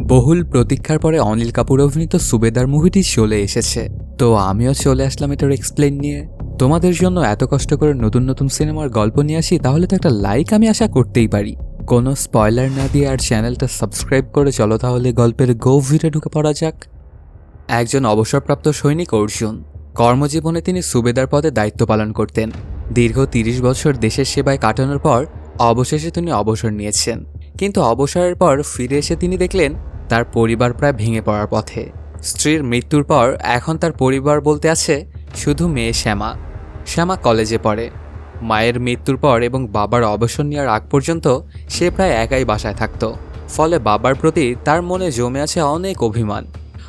বহুল প্রতীক্ষার পরে অনিল কাপুর অভিনীত সুবেদার মুভিটি চলে এসেছে। তো আমিও চলে আসলাম এটার এক্সপ্লেন নিয়ে। তোমাদের জন্য এত কষ্ট করে নতুন নতুন সিনেমার গল্প নিয়ে আসি, তাহলে তো একটা লাইক আমি আশা করতেই পারি। কোনো স্পয়লার না দিয়ে আর চ্যানেলটা সাবস্ক্রাইব করে চলো তাহলে গল্পের গভীরে ঢুকে পড়া যাক। একজন অবসরপ্রাপ্ত সৈনিক অর্জুন। কর্মজীবনে তিনি সুবেদার পদে দায়িত্ব পালন করতেন। দীর্ঘ ৩০ বছর দেশের সেবায় কাটানোর পর অবশেষে তিনি অবসর নিয়েছেন। কিন্তু অবসরের পর ফিরে এসে তিনি দেখলেন তার পরিবার প্রায় ভেঙে পড়ার পথে। স্ত্রীর মৃত্যুর পর এখন তার পরিবার বলতে আছে শুধু মেয়ে শ্যামা। শ্যামা কলেজে পড়ে। মায়ের মৃত্যুর পর এবং বাবার অবসর নেওয়ার আগ পর্যন্ত সে প্রায় একাই বাসায় থাকত। ফলে বাবার প্রতি তার মনে জমে আছে অনেক অভিমান।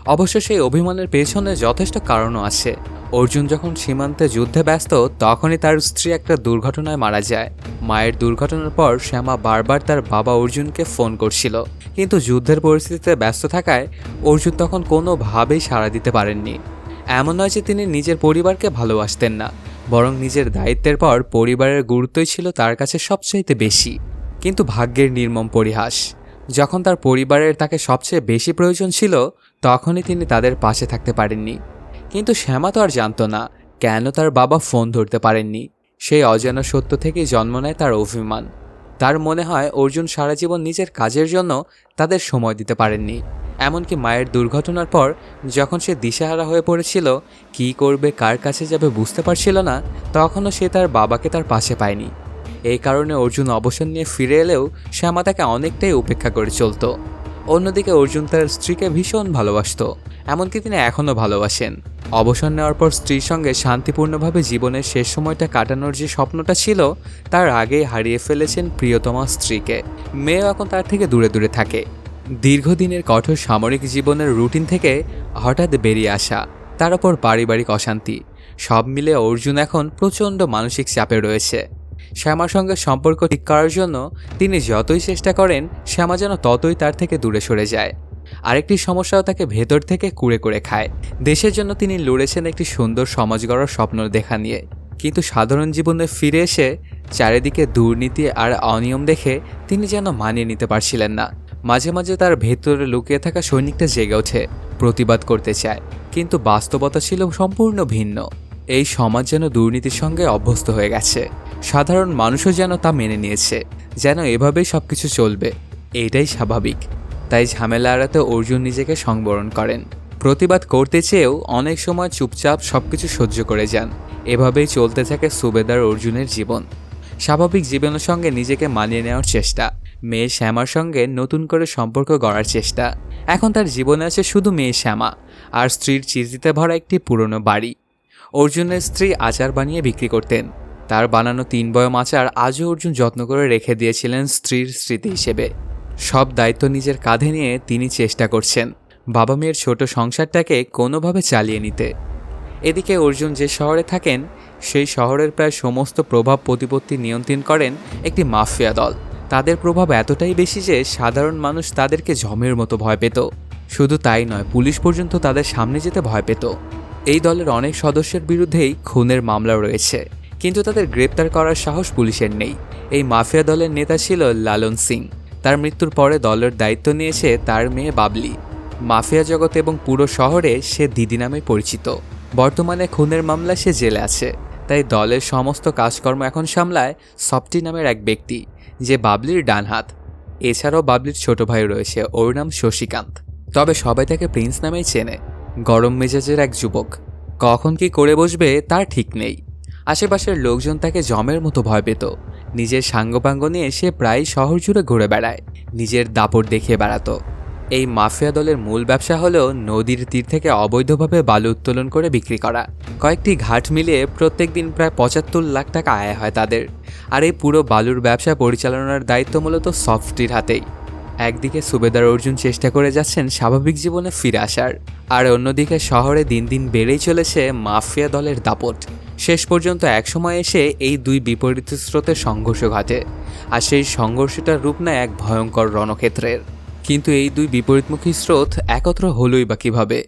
অবশ্য সেই অভিমানের পেছনে যথেষ্ট কারণও আছে। অর্জুন যখন সীমান্তে যুদ্ধে ব্যস্ত তখনই তার স্ত্রী একটা দুর্ঘটনায় মারা যায়। মায়ের দুর্ঘটনার পর শ্যামা বারবার তার বাবা অর্জুনকে ফোন করছিল, কিন্তু যুদ্ধের পরিস্থিতিতে ব্যস্ত থাকায় অর্জুন তখন কোনোভাবেই সাড়া দিতে পারেননি। এমন নয় যে তিনি নিজের পরিবারকে ভালোবাসতেন না, বরং নিজের দায়িত্বের পর পরিবারের গুরুত্বই ছিল তার কাছে সবচাইতে বেশি। কিন্তু ভাগ্যের নির্মম পরিহাস, যখন তার পরিবারের তাকে সবচেয়ে বেশি প্রয়োজন ছিল তখনই তিনি তাদের পাশে থাকতে পারেননি। কিন্তু শ্যামা তো আর জানত না কেন তার বাবা ফোন ধরতে পারেননি। সেই অজানা সত্য থেকেই জন্ম নেয় তার অভিমান। তার মনে হয় অর্জুন সারা জীবন নিজের কাজের জন্য তাদের সময় দিতে পারেননি। এমনকি মায়ের দুর্ঘটনার পর যখন সে দিশেহারা হয়ে পড়েছিল, কী করবে কার কাছে যাবে বুঝতে পারছিল না, তখনও সে তার বাবাকে তার পাশে পায়নি। এই কারণে অর্জুন অবসর নিয়ে ফিরে এলেও শ্যামা তাকে অনেকটাই উপেক্ষা করে চলত। অন্যদিকে অর্জুন তার স্ত্রীকে ভীষণ ভালোবাসত, এমনকি তিনি এখনও ভালোবাসেন। অবসর নেওয়ার পর স্ত্রীর সঙ্গে শান্তিপূর্ণভাবে জীবনের শেষ সময়টা কাটানোর যে স্বপ্নটা ছিল, তার আগেই হারিয়ে ফেলেছেন প্রিয়তমা স্ত্রীকে। মেয়েও এখন তার থেকে দূরে দূরে থাকে। দীর্ঘদিনের কঠোর সামরিক জীবনের রুটিন থেকে হঠাৎ বেরিয়ে আসা, তার ওপর পারিবারিক অশান্তি, সব মিলে অর্জুন এখন প্রচণ্ড মানসিক চাপে রয়েছে। শ্যামার সঙ্গে সম্পর্ক ঠিক করার জন্য তিনি যতই চেষ্টা করেন, শ্যামা যেন ততই তার থেকে দূরে সরে যায়। আরেকটি সমস্যাও তাকে ভেতর থেকে কুড়ে কুড়ে খায়। দেশের জন্য তিনি লড়েছেন একটি সুন্দর সমাজ গড়ার স্বপ্ন দেখা নিয়ে, কিন্তু সাধারণ জীবনে ফিরে এসে চারিদিকে দুর্নীতি আর অনিয়ম দেখে তিনি যেন মানিয়ে নিতে পারছিলেন না। মাঝে মাঝে তার ভেতরে লুকিয়ে থাকা সৈনিকটা জেগে ওঠে, প্রতিবাদ করতে চায়, কিন্তু বাস্তবতা ছিল সম্পূর্ণ ভিন্ন। এই সমাজ যেন দুর্নীতির সঙ্গে অভ্যস্ত হয়ে গেছে। সাধারণ মানুষও যেন তা মেনে নিয়েছে, যেন এভাবেই সবকিছু চলবে, এটাই স্বাভাবিক। তাই ঝামেলা এড়াতে অর্জুন নিজেকে সংবরণ করেন। প্রতিবাদ করতে চেয়েও অনেক সময় চুপচাপ সবকিছু সহ্য করে যান। এভাবেই চলতে থাকে সুবেদার অর্জুনের জীবন। স্বাভাবিক জীবনের সঙ্গে নিজেকে মানিয়ে নেওয়ার চেষ্টা, মেয়ে শ্যামার সঙ্গে নতুন করে সম্পর্ক গড়ার চেষ্টা। এখন তার জীবনে আছে শুধু মেয়ে শ্যামা আর স্ত্রীর চিঠিতে ভরা একটি পুরনো বাড়ি। অর্জুনের স্ত্রী আচার বানিয়ে বিক্রি করতেন। তার বানানো ৩ বয়ম আচার আজও অর্জুন যত্ন করে রেখে দিয়েছিলেন স্ত্রীর স্মৃতি হিসেবে। সব দায়িত্ব নিজের কাঁধে নিয়ে তিনি চেষ্টা করছেন বাবা মেয়ের ছোট সংসারটাকে কোনোভাবে চালিয়ে নিতে। এদিকে অর্জুন যে শহরে থাকেন, সেই শহরের প্রায় সমস্ত প্রভাব প্রতিপত্তি নিয়ন্ত্রণ করেন একটি মাফিয়া দল। তাদের প্রভাব এতটাই বেশি যে সাধারণ মানুষ তাদেরকে জমের মতো ভয় পেত। শুধু তাই নয়, পুলিশ পর্যন্ত তাদের সামনে যেতে ভয় পেত। এই দলের অনেক সদস্যের বিরুদ্ধেই খুনের মামলা রয়েছে, কিন্তু তাদের গ্রেপ্তার করার সাহস পুলিশের নেই। এই মাফিয়া দলের নেতা ছিল লালন সিং। তার মৃত্যুর পরে দলের দায়িত্ব নিয়েছে তার মেয়ে বাবলি। মাফিয়া জগৎ এবং পুরো শহরে সে দিদি নামে পরিচিত। বর্তমানে খুনের মামলায় সে জেলে আছে। তাই দলের সমস্ত কাজকর্ম এখন সামলায় সফটি নামের এক ব্যক্তি, যে বাবলির ডান হাত। এছাড়াও বাবলির ছোট ভাই রয়েছে, ওর নাম শশীকান্ত। তবে সবাই তাকে প্রিন্স নামেই চেনে। গরম মেজাজের এক যুবক, কখন কি করে বসবে তার ঠিক নেই। আশেপাশের লোকজন তাকে জমের মতো ভয় পেত। নিজের সাঙ্গপাঙ্গ নিয়ে সে প্রায় শহর জুড়ে ঘুরে বেড়ায়, নিজের দাপট দেখিয়ে বেড়াতো। এই মাফিয়া দলের মূল ব্যবসা হলো নদীর তীর থেকে অবৈধভাবে বালু উত্তোলন করে বিক্রি করা। কয়েকটি ঘাট মিলিয়ে প্রত্যেক দিন প্রায় ৭৫ লাখ টাকা আয় হয় তাদের। আর এই পুরো বালুর ব্যবসা পরিচালনার দায়িত্ব মূলত সফটির হাতেই। একদিকে সুবেদার অর্জুন চেষ্টা করে যাচ্ছেন স্বাভাবিক জীবনে ফিরে আসার, আর অন্যদিকে শহরে দিন দিন বেড়েই চলেছে মাফিয়া দলের দাপট। শেষ পর্যন্ত একসময় এসে এই দুই বিপরীত স্রোতের সংঘর্ষ ঘটে, আর সেই সংঘর্ষটার রূপ নেয় এক ভয়ঙ্কর রণক্ষেত্রের। কিন্তু এই দুই বিপরীতমুখী স্রোত একত্র হলোই বা কীভাবে?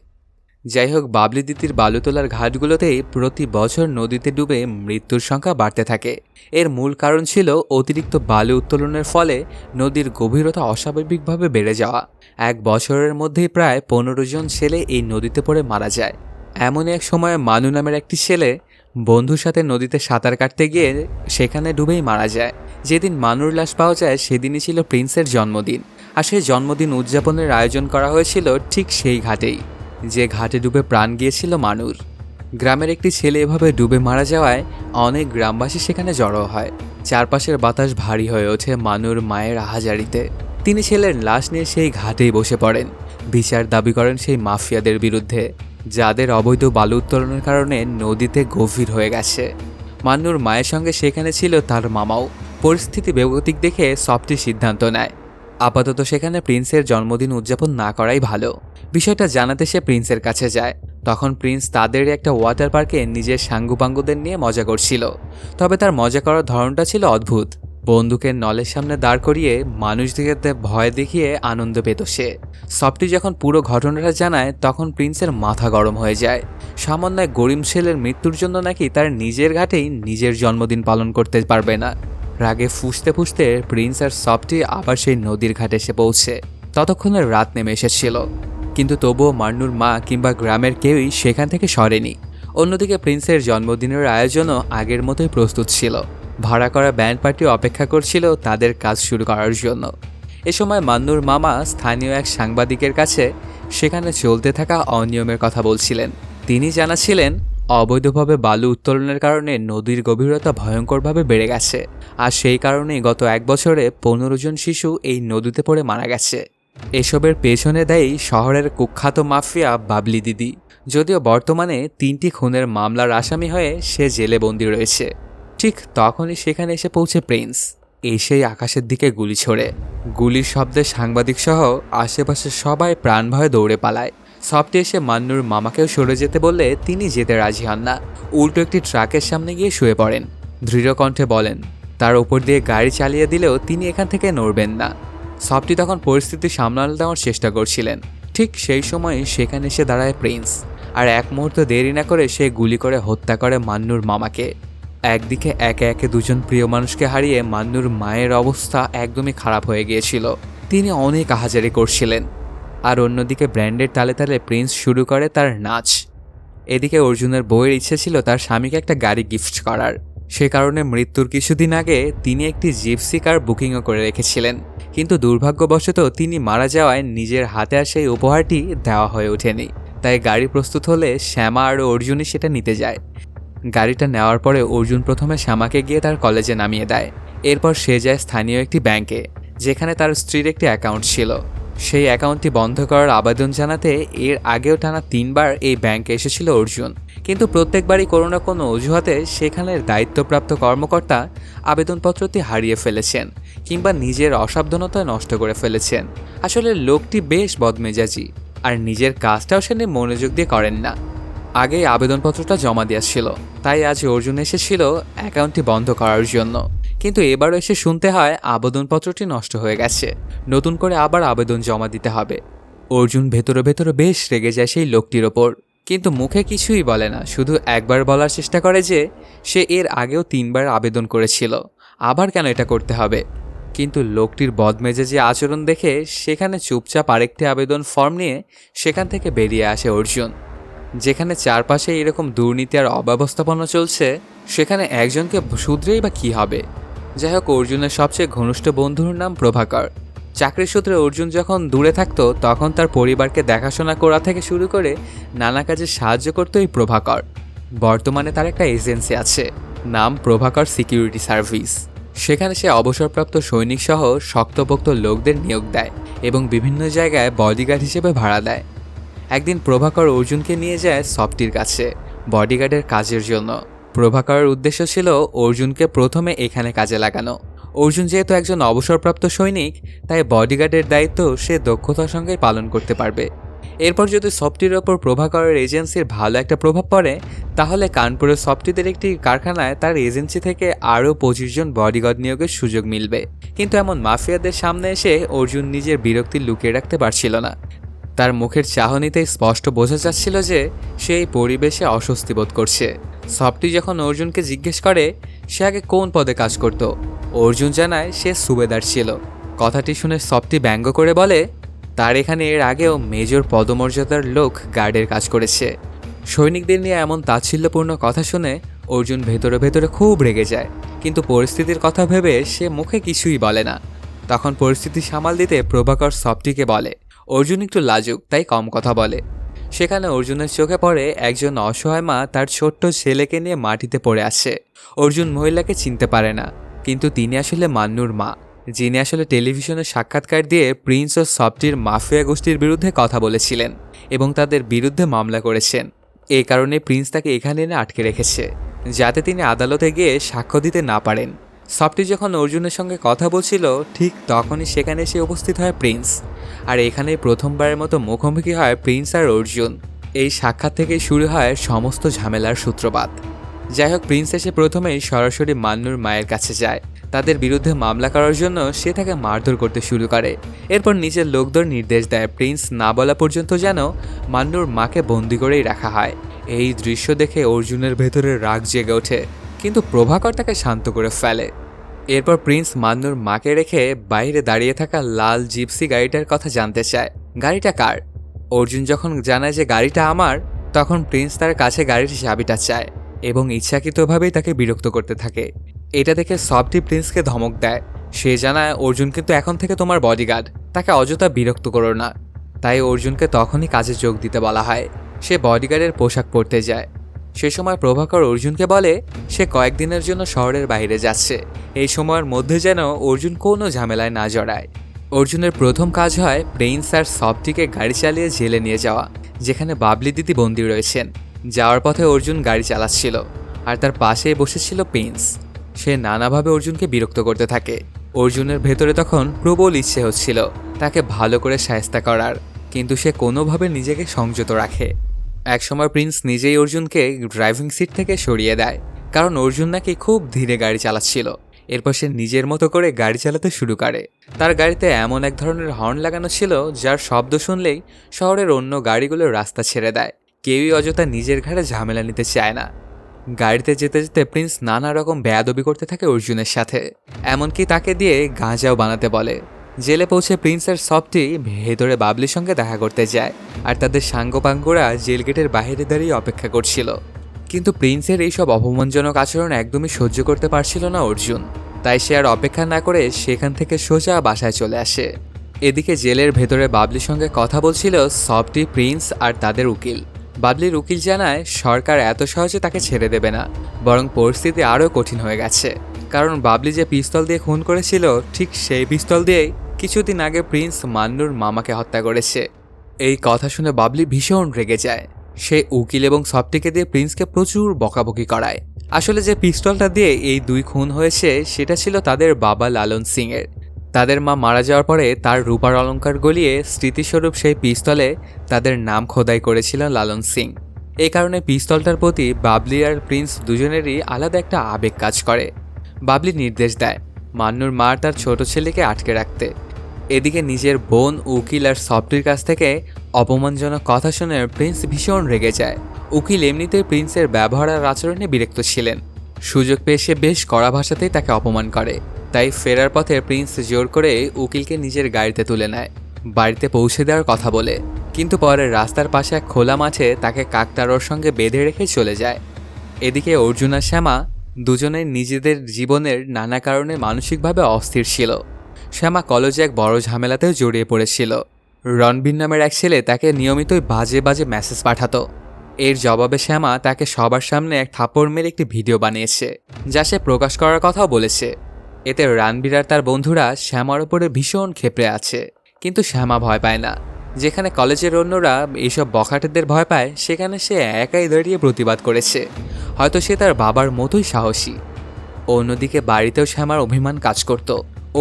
যাই হোক, বাবলি দিদির বালু তোলার ঘাটগুলোতেই প্রতি বছর নদীতে ডুবে মৃত্যুর সংখ্যা বাড়তে থাকে। এর মূল কারণ ছিল অতিরিক্ত বালু উত্তোলনের ফলে নদীর গভীরতা অস্বাভাবিকভাবে বেড়ে যাওয়া। এক বছরের মধ্যেই প্রায় 15 জন ছেলে এই নদীতে পড়ে মারা যায়। এমনই এক সময় মানু নামের একটি ছেলে বন্ধুর সাথে নদীতে সাঁতার কাটতে গিয়ে সেখানে ডুবেই মারা যায়। যেদিন মানুর লাশ পাওয়া যায় সেদিনই ছিল প্রিন্সের জন্মদিন। আর সেই জন্মদিন উদযাপনের আয়োজন করা হয়েছিল ঠিক সেই ঘাটেই, যে ঘাটে ডুবে প্রাণ গিয়েছিল মানুর। গ্রামের একটি ছেলে এভাবে ডুবে মারা যাওয়ায় অনেক গ্রামবাসী সেখানে জড়ো হয়। চারপাশের বাতাস ভারী হয়ে ওঠে মানুর মায়ের আহাজারিতে। তিনি ছেলের লাশ নিয়ে সেই ঘাটেই বসে পড়েন। বিচার দাবি করেন সেই মাফিয়াদের বিরুদ্ধে, যাদের অবৈধ বালু উত্তোলনের কারণে নদীতে গভীর হয়ে গেছে। মান্নুর মায়ের সঙ্গে সেখানে ছিল তার মামাও। পরিস্থিতি বেগতিক দেখে সফটি সিদ্ধান্ত নেয় আপাতত সেখানে প্রিন্সের জন্মদিন উদযাপন না করাই ভালো। বিষয়টা জানাতে সে প্রিন্সের কাছে যায়। তখন প্রিন্স তাদের একটা ওয়াটার পার্কে নিজের সাঙ্গুপাঙ্গুদের নিয়ে মজা করছিল। তবে তার মজা করার ধরনটা ছিল অদ্ভুত। বন্দুকের নলের সামনে দাঁড় করিয়ে মানুষদেরকে ভয় দেখিয়ে আনন্দ পেত সে। সফটি যখন পুরো ঘটনাটা জানায় তখন প্রিন্সের মাথা গরম হয়ে যায়। সামান্য এক গরিব ছেলের মৃত্যুর জন্য নাকি তার নিজের ঘাটেই নিজের জন্মদিন পালন করতে পারবে না। রাগে ফুঁসতে ফুঁসতে প্রিন্স আর সফটি আবার সেই নদীর ঘাটে এসে পৌঁছে। ততক্ষণে রাত নেমে এসেছিল, কিন্তু তবুও মান্নুর মা কিংবা গ্রামের কেউই সেখান থেকে সরেনি। অন্যদিকে প্রিন্সের জন্মদিনের আয়োজনও আগের মতোই প্রস্তুত ছিল। ভাড়া করা ব্যান্ড পার্টি অপেক্ষা করছিল তাদের কাজ শুরু করার জন্য। এ সময় মান্নুর মামা স্থানীয় এক সাংবাদিকের কাছে সেখানে চলতে থাকা অনিয়মের কথা বলছিলেন। তিনি জানাচ্ছিলেন অবৈধভাবে বালু উত্তোলনের কারণে নদীর গভীরতা ভয়ঙ্করভাবে বেড়ে গেছে। আর সেই কারণেই গত 1 বছরে 15 জন শিশু এই নদীতে পড়ে মারা গেছে। এসবের পেছনে দেয় শহরের কুখ্যাত মাফিয়া বাবলি দিদি। যদিও বর্তমানে 3টি খুনের মামলার আসামি হয়ে সে জেলে বন্দী রয়েছে। ঠিক তখনই সেখানে এসে পৌঁছে প্রিন্স। এসেই আকাশের দিকে গুলি ছোড়ে। গুলির শব্দে সাংবাদিক সহ আশেপাশে সবাই প্রাণ ভয়ে দৌড়ে পালায়। সফটি এসে মান্নুর মামাকেও সরে যেতে বললে তিনি যেতে রাজি হন না। উল্টো একটি ট্রাকের সামনে গিয়ে শুয়ে পড়েন। দৃঢ় কণ্ঠে বলেন তার উপর দিয়ে গাড়ি চালিয়ে দিলেও তিনি এখান থেকে নড়বেন না। সফটি তখন পরিস্থিতি সামলানো দেওয়ার চেষ্টা করছিলেন। ঠিক সেই সময় সেখানে এসে দাঁড়ায় প্রিন্স। আর এক মুহূর্ত দেরি না করে সে গুলি করে হত্যা করে মান্নুর মামাকে। একদিকে একে একে 2 জন প্রিয় মানুষকে হারিয়ে মান্নুর মায়ের অবস্থা একদমই খারাপ হয়ে গিয়েছিল। তিনি অনেক আহাজারি করছিলেন। আর অন্যদিকে ব্র্যান্ডের তালে তালে প্রিন্স শুরু করে তার নাচ। এদিকে অর্জুনের বউয়ের ইচ্ছে ছিল তার স্বামীকে একটা গাড়ি গিফট করার। সে কারণে মৃত্যুর কিছুদিন আগে তিনি একটি জিপসি কার বুকিংও করে রেখেছিলেন। কিন্তু দুর্ভাগ্যবশত তিনি মারা যাওয়ায় নিজের হাতে আর সেই উপহারটি দেওয়া হয়ে ওঠেনি। তাই গাড়ি প্রস্তুত হলে শ্যামা আর অর্জুনই সেটা নিতে যায়। গাড়িটা নেওয়ার পরে অর্জুন প্রথমে শ্যামাকে গিয়ে তার কলেজে নামিয়ে দেয়। এরপর সে যায় স্থানীয় একটি ব্যাংকে, যেখানে তার স্ত্রীর একটি অ্যাকাউন্ট ছিল। সেই অ্যাকাউন্টটি বন্ধ করার আবেদন জানাতে এর আগেও টানা 3 বার এই ব্যাংকে এসেছিল অর্জুন। কিন্তু প্রত্যেকবারই কোনো না কোনো অজুহাতে সেখানের দায়িত্বপ্রাপ্ত কর্মকর্তা আবেদনপত্রটি হারিয়ে ফেলেছেন কিংবা নিজের অসাবধানতায় নষ্ট করে ফেলেছেন। আসলে লোকটি বেশ বদমেজাজি, আর নিজের কাজটাও সে মনোযোগ দিয়ে করেন না। আগেই আবেদনপত্রটা জমা দেওয়া ছিল, তাই আজ অর্জুন এসেছিল অ্যাকাউন্টটি বন্ধ করার জন্য। কিন্তু এবারও এসে শুনতে হয় আবেদনপত্রটি নষ্ট হয়ে গেছে, নতুন করে আবার আবেদন জমা দিতে হবে। অর্জুন ভেতরে ভেতরে বেশ রেগে যায় সেই লোকটির ওপর, কিন্তু মুখে কিছুই বলে না। শুধু একবার বলার চেষ্টা করে যে সে এর আগেও 3 বার আবেদন করেছিল, আবার কেন এটা করতে হবে। কিন্তু লোকটির বদমেজাজি আচরণ দেখে সেখানে চুপচাপ আরেকটি আবেদন ফর্ম নিয়ে সেখান থেকে বেরিয়ে আসে অর্জুন। যেখানে চারপাশে এরকম দুর্নীতি আর অব্যবস্থাপনা চলছে, সেখানে একজনকে শুধরেই বা কী হবে। যাই হোক, অর্জুনের সবচেয়ে ঘনিষ্ঠ বন্ধুর নাম প্রভাকর। চাকরির সূত্রে অর্জুন যখন দূরে থাকতো তখন তার পরিবারকে দেখাশোনা করা থেকে শুরু করে নানা কাজে সাহায্য করতো এই প্রভাকর। বর্তমানে তার একটা এজেন্সি আছে, নাম প্রভাকর সিকিউরিটি সার্ভিস। সেখানে সে অবসরপ্রাপ্ত সৈনিক সহ শক্তপোক্ত লোকদের নিয়োগ দেয় এবং বিভিন্ন জায়গায় বডিগার্ড হিসেবে ভাড়া দেয়। একদিন প্রভাকর অর্জুনকে নিয়ে যায় সফটির কাছে বডিগার্ডের কাজের জন্য। প্রভাকরের উদ্দেশ্য ছিল অর্জুনকে প্রথমে এখানে কাজে লাগানো। অর্জুন যেহেতু একজন অবসরপ্রাপ্ত সৈনিক, তাই বডিগার্ডের দায়িত্ব সে দক্ষতার সঙ্গে পালন করতে পারবে। এরপর যদি সফটির ওপর প্রভাকরের এজেন্সির ভালো একটা প্রভাব পড়ে, তাহলে কানপুরের সফটিদের একটি কারখানায় তার এজেন্সি থেকে আরও 25 জন বডিগার্ড নিয়োগের সুযোগ মিলবে। কিন্তু এমন মাফিয়াদের সামনে এসে অর্জুন নিজের বিরক্তি লুকিয়ে রাখতে পারছিল না। তার মুখের চাহনিতে স্পষ্ট বোঝা যাচ্ছিল যে সে এই পরিবেশে অস্বস্তি বোধ করছে। সফটি যখন অর্জুনকে জিজ্ঞেস করে সে আগে কোন পদে কাজ করত, অর্জুন জানায় সে সুবেদার ছিল। কথাটি শুনে সফটি ব্যঙ্গ করে বলে তার এখানে এর আগেও মেজর পদমর্যাদার লোক গার্ডের কাজ করেছে। সৈনিকদের নিয়ে এমন তাচ্ছিল্যপূর্ণ কথা শুনে অর্জুন ভেতরে ভেতরে খুব রেগে যায়, কিন্তু পরিস্থিতির কথা ভেবে সে মুখে কিছুই বলে না। তখন পরিস্থিতি সামাল দিতে প্রভাকর সফটিকে বলে অর্জুন একটু লাজুক, তাই কম কথা বলে। সেখানে অর্জুনের চোখে পড়ে একজন অসহায় মা তার ছোট্ট ছেলেকে নিয়ে মাটিতে পড়ে আছে। অর্জুন মহিলাকে চিনতে পারে না, কিন্তু তিনি আসলে মান্নুর মা, যিনি আসলে টেলিভিশনে সাক্ষাৎকার দিয়ে প্রিন্স ও সফটির মাফিয়া গোষ্ঠীর বিরুদ্ধে কথা বলেছিলেন এবং তাদের বিরুদ্ধে মামলা করেছেন। এই কারণে প্রিন্স তাকে এখানে এনে আটকে রেখেছে, যাতে তিনি আদালতে গিয়ে সাক্ষ্য দিতে না পারেন। সফটি যখন অর্জুনের সঙ্গে কথা বলছিল ঠিক তখনই সেখানে এসে উপস্থিত হয় প্রিন্স, আর এখানেই প্রথমবারের মতো মুখোমুখি হয় প্রিন্স আর অর্জুন। এই সাক্ষাৎ থেকেই শুরু হয় সমস্ত ঝামেলার সূত্রপাত। যাই হোক, প্রিন্স এসে প্রথমেই সরাসরি মান্নুর মায়ের কাছে যায়। তাদের বিরুদ্ধে মামলা করার জন্য সে তাকে মারধর করতে শুরু করে। এরপর নিজের লোকদের নির্দেশ দেয় প্রিন্স না বলা পর্যন্ত যেন মান্নুর মাকে বন্দি করেই রাখা হয়। এই দৃশ্য দেখে অর্জুনের ভেতরে রাগ জেগে ওঠে, কিন্তু প্রভাকর তাকে শান্ত করে ফেলে। এরপর প্রিন্স মান্নুর মাকে রেখে বাইরে দাঁড়িয়ে থাকা লাল জিপসি গাড়িটার কথা জানতে চায় গাড়িটা কার। অর্জুন যখন জানায় যে গাড়িটা আমার, তখন প্রিন্স তার কাছে গাড়ির চাবিটা চায় এবং ইচ্ছাকৃতভাবেই তাকে বিরক্ত করতে থাকে। এটা দেখে সফটি প্রিন্সকে ধমক দেয়। সে জানায় অর্জুন কিন্তু এখন থেকে তোমার বডিগার্ড, তাকে অযথা বিরক্ত করো না। তাই অর্জুনকে তখনই কাজে যোগ দিতে বলা হয়। সে বডিগার্ডের পোশাক পরতে যায়। সে সময় প্রভাকর অর্জুনকে বলে সে কয়েকদিনের জন্য শহরের বাইরে যাচ্ছে, এই সময়ের মধ্যে যেন অর্জুন কোনো ঝামেলায় না জড়ায়। অর্জুনের প্রথম কাজ হয় প্রিন্স আর সফটিকে গাড়ি চালিয়ে জেলে নিয়ে যাওয়া, যেখানে বাবলি দিদি বন্দী রয়েছেন। যাওয়ার পথে অর্জুন গাড়ি চালাচ্ছিল আর তার পাশেই বসেছিল প্রিন্স। সে নানাভাবে অর্জুনকে বিরক্ত করতে থাকে। অর্জুনের ভেতরে তখন প্রবল ইচ্ছে হচ্ছিল তাকে ভালো করে শায়েস্তা করার, কিন্তু সে কোনোভাবে নিজেকে সংযত রাখে। একসময় প্রিন্স নিজেই অর্জুনকে ড্রাইভিং সিট থেকে সরিয়ে দেয়, কারণ অর্জুন নাকি খুব ধীরে গাড়ি চালাচ্ছিল। এরপর সে নিজের মতো করে গাড়ি চালাতে শুরু করে। তার গাড়িতে এমন এক ধরনের হর্ন লাগানো ছিল যার শব্দ শুনলেই শহরের অন্য গাড়িগুলো রাস্তা ছেড়ে দেয়। কেউই অযথা নিজের ঘাড়ে ঝামেলা নিতে চায় না। গাড়িতে যেতে যেতে প্রিন্স নানা রকম বেয়াদবি করতে থাকে অর্জুনের সাথে, এমনকি তাকে দিয়ে গাঁজাও বানাতে বলে। জেলে পৌঁছে প্রিন্স আর সফটি ভেতরে বাবলির সঙ্গে দেখা করতে যায়, আর তাদের সাঙ্গপাঙ্গরা জেল গেটের বাইরে দাঁড়িয়ে অপেক্ষা করছিল। কিন্তু প্রিন্সের এইসব অপমানজনক আচরণ একদমই সহ্য করতে পারছিল না অর্জুন, তাই সে আর অপেক্ষা না করে সেখান থেকে সোজা বাসায় চলে আসে। এদিকে জেলের ভেতরে বাবলির সঙ্গে কথা বলছিল সফটি, প্রিন্স আর তাদের উকিল। বাবলির উকিল জানায় সরকার এত সহজে তাকে ছেড়ে দেবে না, বরং পরিস্থিতি আরও কঠিন হয়ে গেছে, কারণ বাবলি যে পিস্তল দিয়ে খুন করেছিল ঠিক সেই পিস্তল দিয়েই কিছুদিন আগে প্রিন্স মান্নুর মামাকে হত্যা করেছে। এই কথা শুনে বাবলি ভীষণ রেগে যায়। সে উকিল এবং সফটিকে দিয়ে প্রিন্সকে প্রচুর বকাবকি করায়। আসলে যে পিস্তলটা দিয়ে এই দুই খুন হয়েছে সেটা ছিল তাদের বাবা লালন সিং এর। তাদের মা মারা যাওয়ার পরে তার রূপার অলংকার গলিয়ে স্মৃতিস্বরূপ সেই পিস্তলে তাদের নাম খোদাই করেছিল লালন সিং। এই কারণে পিস্তলটার প্রতি বাবলি আর প্রিন্স দুজনেরই আলাদা একটা আবেগ কাজ করে। বাবলি নির্দেশ দেয় মান্নুর মা তার ছোট ছেলেকে আটকে রাখতে। এদিকে নিজের বোন, উকিল আর সফটির কাছ থেকে অপমানজনক কথা শুনে প্রিন্স ভীষণ রেগে যায়। উকিল এমনিতেই প্রিন্সের ব্যবহার আর আচরণে বিরক্ত ছিলেন। সুযোগ পেয়ে সে বেশ কড়া ভাষাতেই তাকে অপমান করে। তাই ফেরার পথে প্রিন্স জোর করে উকিলকে নিজের গাড়িতে তুলে নেয়, বাড়িতে পৌঁছে দেওয়ার কথা বলে। কিন্তু পরে রাস্তার পাশে এক খোলা মাঠে তাকে কাকতাড়ুয়ার সঙ্গে বেঁধে রেখে চলে যায়। এদিকে অর্জুন আর শ্যামা দুজনের নিজেদের জীবনের নানা কারণে মানসিকভাবে অস্থির ছিল। শ্যামা কলেজে এক বড় ঝামেলাতেও জড়িয়ে পড়েছিল। রণবীর নামের এক ছেলে তাকে নিয়মিতই বাজে বাজে মেসেজ পাঠাতো। এর জবাবে শ্যামা তাকে সবার সামনে এক থাপ্পড় মেরে একটি ভিডিও বানিয়েছে, যা সে প্রকাশ করার কথাও বলেছে। এতে রণবীর আর তার বন্ধুরা শ্যামার উপরে ভীষণ ক্ষেপে আছে, কিন্তু শ্যামা ভয় পায় না। যেখানে কলেজের অন্যরা এইসব বখাটেদের ভয় পায়, সেখানে সে একাই দাঁড়িয়ে প্রতিবাদ করেছে। হয়তো সে তার বাবার মতোই সাহসী। অন্যদিকে বাড়িতেও শ্যামার অভিমান কাজ করত।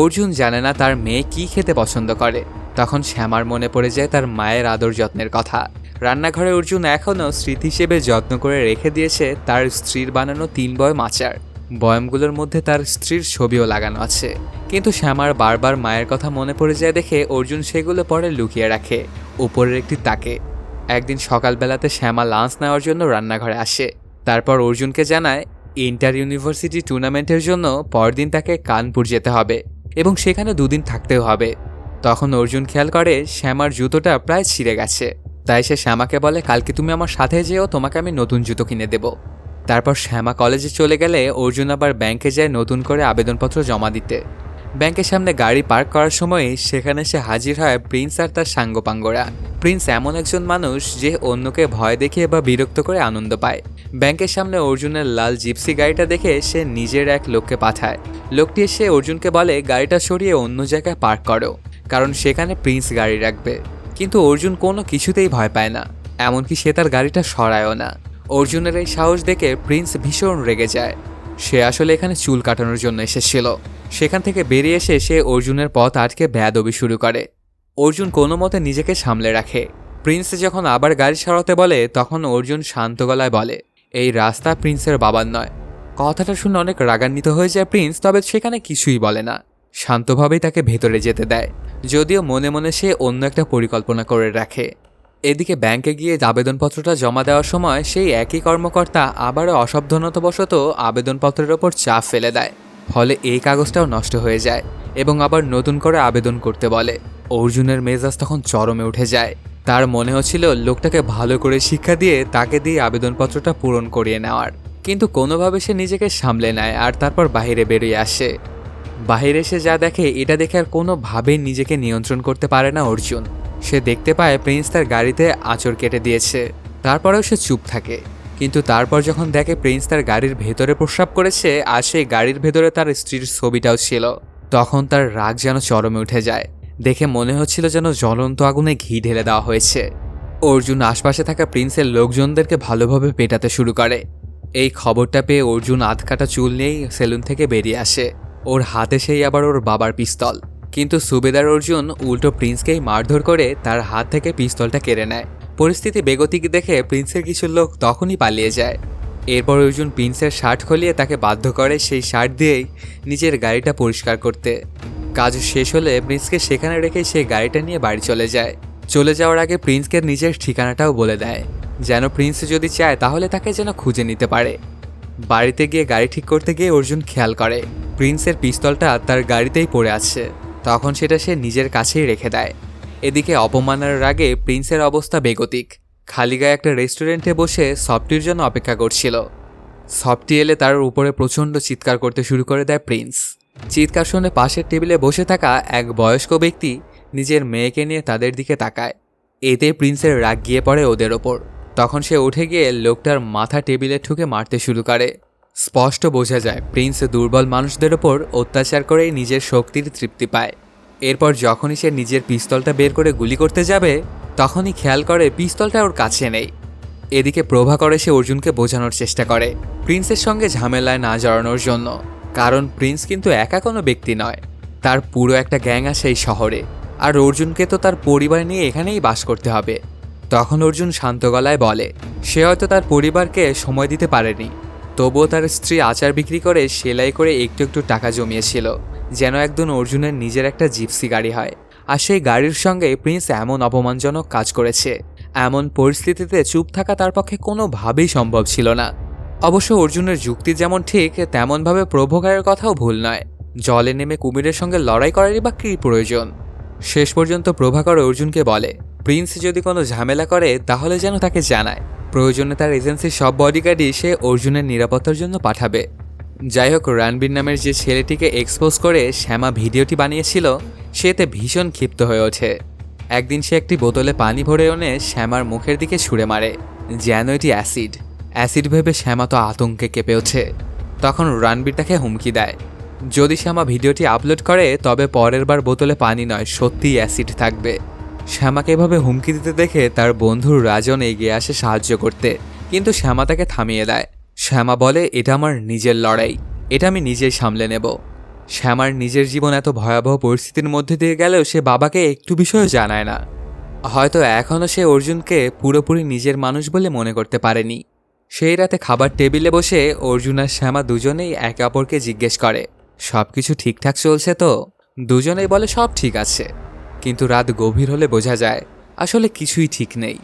অর্জুন জানে না তার মেয়ে কি খেতে পছন্দ করে। তখন শ্যামার মনে পড়ে যায় তার মায়ের আদর যত্নের কথা। রান্নাঘরে অর্জুন এখনও স্মৃতি হিসেবে যত্ন করে রেখে দিয়েছে তার স্ত্রীর বানানো 3 বয়ম আচার। বয়ামগুলোর মধ্যে তার স্ত্রীর ছবিও লাগানো আছে। কিন্তু শ্যামার বারবার মায়ের কথা মনে পড়ে যায় দেখে অর্জুন সেগুলো পরে লুকিয়ে রাখে। উপরের একটি তাকে। একদিন সকালবেলাতে শ্যামা লাঞ্চ নেওয়ার জন্য রান্নাঘরে আসে। তারপর অর্জুনকে জানায় ইন্টার ইউনিভার্সিটি টুর্নামেন্টের জন্য পরদিন তাকে কানপুর যেতে হবে এবং সেখানে 2 দিন থাকতেও হবে। তখন অর্জুন খেয়াল করে শ্যামার জুতোটা প্রায় ছিঁড়ে গেছে। তাই সে শ্যামাকে বলে, কালকে তুমি আমার সাথে যেও, তোমাকে আমি নতুন জুতো কিনে দেব। তারপর শ্যামা কলেজে চলে গেলে অর্জুন আবার ব্যাংকে যায় নতুন করে আবেদনপত্র জমা দিতে। ব্যাংকের সামনে গাড়ি পার্ক করার সময় সেখানে সে হাজির হয় প্রিন্স আর তার সাঙ্গপাঙ্গরা। প্রিন্স এমন একজন মানুষ যে অন্যকে ভয় দেখিয়ে বা বিরক্ত করে আনন্দ পায়। ব্যাংকের সামনে অর্জুনের লাল জিপসি গাড়িটা দেখে সে নিজের এক লোককে পাঠায়। লোকটি এসে অর্জুনকে বলে গাড়িটা সরিয়ে অন্য জায়গায় পার্ক করো, কারণ সেখানে প্রিন্স গাড়ি রাখবে। কিন্তু অর্জুন কোনো কিছুতেই ভয় পায় না, এমনকি সে তার গাড়িটা সরায়ও না। অর্জুনের এই সাহস দেখে প্রিন্স ভীষণ রেগে যায়। সে আসলে এখানে চুল কাটানোর জন্য এসেছিল। সেখান থেকে বেরিয়ে এসে সে অর্জুনের পথ আটকে বেয়াদবি শুরু করে। অর্জুন কোনো মতে নিজেকে সামলে রাখে। প্রিন্স যখন আবার গাড়ি সরাতে বলে তখন অর্জুন শান্ত গলায় বলে, এই রাস্তা প্রিন্সের বাবার নয়। কথাটা শুনে অনেক রাগান্বিত হয়ে যায় প্রিন্স, তবে সেখানে কিছুই বলে না। শান্তভাবেই তাকে ভেতরে যেতে দেয়, যদিও মনে মনে সে অন্য একটা পরিকল্পনা করে রাখে। এদিকে ব্যাংকে গিয়ে আবেদনপত্রটা জমা দেওয়ার সময় সেই একই কর্মকর্তা আবারও অসাবধানতাবশত আবেদনপত্রের ওপর চাপ ফেলে দেয়। ফলে এই কাগজটাও নষ্ট হয়ে যায় এবং আবার নতুন করে আবেদন করতে বলে। অর্জুনের মেজাজ তখন চরমে উঠে যায়। তার মনে হচ্ছিল লোকটাকে ভালো করে শিক্ষা দিয়ে তাকে দিয়ে আবেদনপত্রটা পূরণ করিয়ে নেওয়ার, কিন্তু কোনোভাবে সে নিজেকে সামলে নেয় আর তারপর বাইরে বেরিয়ে আসে। বাইরে এসে যা দেখে এটা দেখে আর কোনোভাবেই নিজেকে নিয়ন্ত্রণ করতে পারে না অর্জুন। সে দেখতে পায় প্রিন্স তার গাড়িতে আঁচড় কেটে দিয়েছে। তারপরেও সে চুপ থাকে, কিন্তু তারপর যখন দেখে প্রিন্স তার গাড়ির ভেতরে প্রস্রাব করেছে আর সেই গাড়ির ভেতরে তার স্ত্রীর ছবিটাও ছিল, তখন তার রাগ যেন চরমে উঠে যায়। দেখে মনে হচ্ছিল যেন জ্বলন্ত আগুনে ঘি ঢেলে দেওয়া হয়েছে। অর্জুন আশপাশে থাকা প্রিন্সের লোকজনদেরকে ভালোভাবে পেটাতে শুরু করে। এই খবরটা পেয়ে অর্জুন আধকাটা চুল নিয়েই সেলুন থেকে বেরিয়ে আসে। ওর হাতে সেই আবার ওর বাবার পিস্তল, কিন্তু সুবেদার অর্জুন উল্টো প্রিন্সকেই মারধর করে তার হাত থেকে পিস্তলটা কেড়ে নেয়। পরিস্থিতি বেগতিক দেখে প্রিন্সের কিছু লোক তখনই পালিয়ে যায়। এরপর অর্জুন প্রিন্সের শার্ট খুলিয়ে তাকে বাধ্য করে সেই শার্ট দিয়েই নিজের গাড়িটা পরিষ্কার করতে। কাজ শেষ হলে প্রিন্সকে সেখানে রেখে সে গাড়িটা নিয়ে বাড়ি চলে যায়। চলে যাওয়ার আগে প্রিন্সকে নিজের ঠিকানাটাও বলে দেয়, যেন প্রিন্স যদি চায় তাহলে তাকে যেন খুঁজে নিতে পারে। বাড়িতে গিয়ে গাড়ি ঠিক করতে গিয়ে অর্জুন খেয়াল করে প্রিন্সের পিস্তলটা তার গাড়িতেই পড়ে আছে। তখন সেটা সে নিজের কাছেই রেখে দেয়। এদিকে অপমানের রাগে প্রিন্সের অবস্থা বেগতিক। খালি গায়ে একটা রেস্টুরেন্টে বসে সফটির জন্য অপেক্ষা করছিল। সফটি এলে তার উপরে প্রচণ্ড চিৎকার করতে শুরু করে দেয় প্রিন্স। চিৎকার শুনে পাশের টেবিলে বসে থাকা এক বয়স্ক ব্যক্তি নিজের মেয়েকে নিয়ে তাদের দিকে তাকায়। এতে প্রিন্সের রাগ গিয়ে পড়ে ওদের ওপর। তখন সে উঠে গিয়ে লোকটার মাথা টেবিলে ঠুকে মারতে শুরু করে। স্পষ্ট বোঝা যায় প্রিন্স দুর্বল মানুষদের ওপর অত্যাচার করেই নিজের শক্তির তৃপ্তি পায়। এরপর যখনই সে নিজের পিস্তলটা বের করে গুলি করতে যাবে তখনই খেয়াল করে পিস্তলটা ওর কাছে নেই। এদিকে প্রভাকর এসে অর্জুনকে বোঝানোর চেষ্টা করে প্রিন্সের সঙ্গে ঝামেলায় না জড়ানোর জন্য, কারণ প্রিন্স কিন্তু একা কোনো ব্যক্তি নয়, তার পুরো একটা গ্যাং আছে এই শহরে, আর অর্জুনকে তো তার পরিবার নিয়ে এখানেই বাস করতে হবে। তখন অর্জুন শান্ত গলায় বলে সে হয়তো তার পরিবারকে সময় দিতে পারেনি, তবুও তার স্ত্রী আচার বিক্রি করে সেলাই করে একটু একটু টাকা জমিয়েছিল যেন একদিন অর্জুনের নিজের একটা জিপসি গাড়ি হয়। আর সেই গাড়ির সঙ্গে প্রিন্স এমন অপমানজনক কাজ করেছে, এমন পরিস্থিতিতে চুপ থাকা তার পক্ষে কোনোভাবেই সম্ভব ছিল না। অবশ্য অর্জুনের যুক্তি যেমন ঠিক তেমনভাবে প্রভোকারের কথাও ভুল নয়। জলে নেমে কুমিরের সঙ্গে লড়াই করারই বা কী প্রয়োজন। শেষ পর্যন্ত প্রভাকর অর্জুনকে বলে প্রিন্স যদি কোনো ঝামেলা করে তাহলে যেন তাকে জানায়, প্রয়োজনে তার এজেন্সির সব বডিগার্ডই সে অর্জুনের নিরাপত্তার জন্য পাঠাবে। যাই হোক, রণবীর নামের যে ছেলেটিকে এক্সপোজ করে শ্যামা ভিডিওটি বানিয়েছিল সে এতে ভীষণ ক্ষিপ্ত হয়ে ওঠে। একদিন সে একটি বোতলে পানি ভরে এনে শ্যামার মুখের দিকে ছুঁড়ে মারে, যেন এটি অ্যাসিড ভেবে শ্যামা তো আতঙ্কে কেঁপে ওঠে। তখন রণবীর তাকে হুমকি দেয় যদি শ্যামা ভিডিওটি আপলোড করে তবে পরের বার বোতলে পানি নয় সত্যিই অ্যাসিড থাকবে। শ্যামাকে এভাবে হুমকি দিতে দেখে তার বন্ধু রাজন এগিয়ে আসে সাহায্য করতে, কিন্তু শ্যামা তাকে থামিয়ে দেয়। শ্যামা বলে এটা আমার নিজের লড়াই, এটা আমি নিজেই সামলে নেব। শ্যামার নিজের জীবন এত ভয়াবহ পরিস্থিতির মধ্যে দিয়ে গেলেও সে বাবাকে একটু বিষয়ও জানায় না। হয়তো এখনও সে অর্জুনকে পুরোপুরি নিজের মানুষ বলে মনে করতে পারেনি। সেই রাতে খাবার টেবিলে বসে অর্জুন আর শ্যামা দুজনেই একে অপরকে জিজ্ঞেস করে সব কিছু ঠিকঠাক চলছে তো। দুজনেই বলে সব ঠিক আছে, কিন্তু রাত গভীর হলে বোঝা যায় আসলে কিছুই ঠিক নেই।